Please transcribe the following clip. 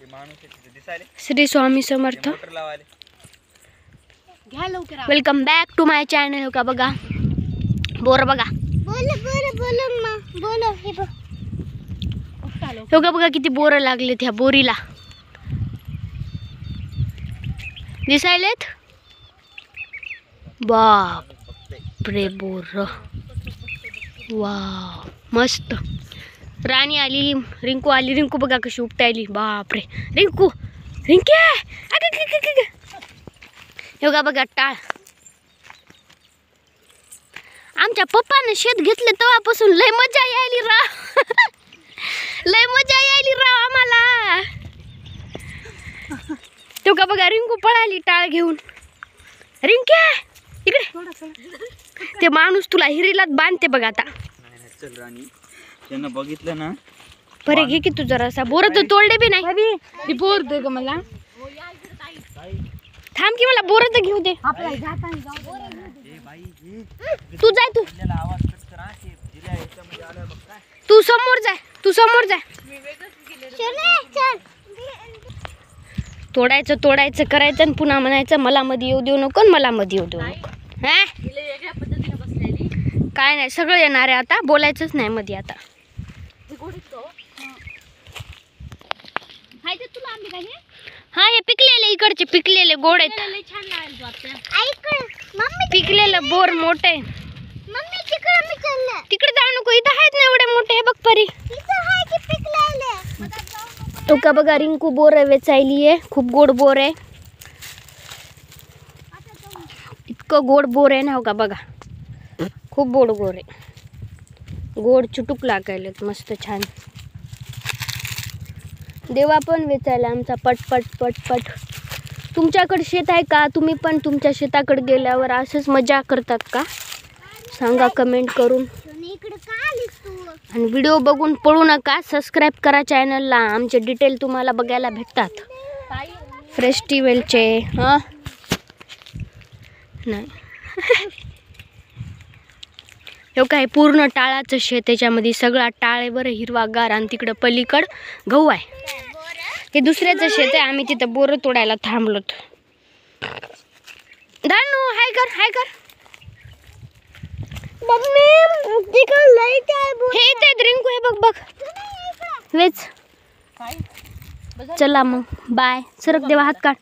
Shri Swami Samarth. Welcome back to my channel. हो का बघा बोर बघा. हो का बघा किती बोर लागले त्या बोरीला. दिसायलेत बाप रे बोर. वाव मस्त. राणी आली, रिंकू आली. रिंकू बघा कशी उपटायली. बाप रे रिंकू, रिंके हे बघा टाळ. आमच्या पप्पाने शेत घेतले तेव्हापासून लय मजा यायली राव. लय मजा यायली राव आम्हाला. तो का बघा रिंकू पळाली टाळ घेऊन. रिंके इकडे. ते माणूस तुला हिरीलाच बांधते बघ आता. चल राणी, त्यांना बघितलं ना बरे घे की तू जरासा. बोर तर तोडले बी नाही. बोर दे ग मला. थांब की मला बोर तर घेऊ दे. तू जाय. तू समोर जाय. तू समोर जाय. तोडायचं करायचं आणि पुन्हा म्हणायचं मला मध्ये येऊ देऊ नको, मला मध्ये येऊ देऊ नको. हा काय नाही, सगळं येणार आहे आता. बोलायचंच नाही मध्ये आता. हा हे पिकलेले, इकडचे पिकलेले गोड आहेत. पिकलेलं बोर मोठे. तिकडे जाऊ नको, इथं आहेत ना एवढे मोठे. हे बघ परी. तो का बघा रिंकू बोर वेचायली आहे. खूप गोड बोर आहे. इतकं गोड बोर आहे ना. हो का बघा खूप गोड बोर आहे. गोड चुटूक लागायलेत मस्त छान. देवा पण वेचायला आमचा पट पट पट पट. तुमच्याकडे शेत आहे का? तुम्ही पण तुमच्या शेताकडे गेल्यावर असंच मजा करतात का? सांगा कमेंट करून. आणि व्हिडिओ बघून पळू नका. सबस्क्राईब करा चॅनलला. आमचे डिटेल तुम्हाला बघायला भेटतात. फेस्टिवलचे हां नाही. हे काय पूर्ण टाळाचं शेत. त्याच्यामध्ये सगळा टाळ आहे बरं, हिरवागार. आणि तिकडं पलीकड गहू आहे. हे दुसऱ्याचं शेत आहे. आम्ही तिथं बोरं तोडायला थांबलोत. धानू हाय कर, हाय कर. हे इथे रिंकू. हे बघ बघ वेच. चला मग बाय. सरक देवा हात काढ.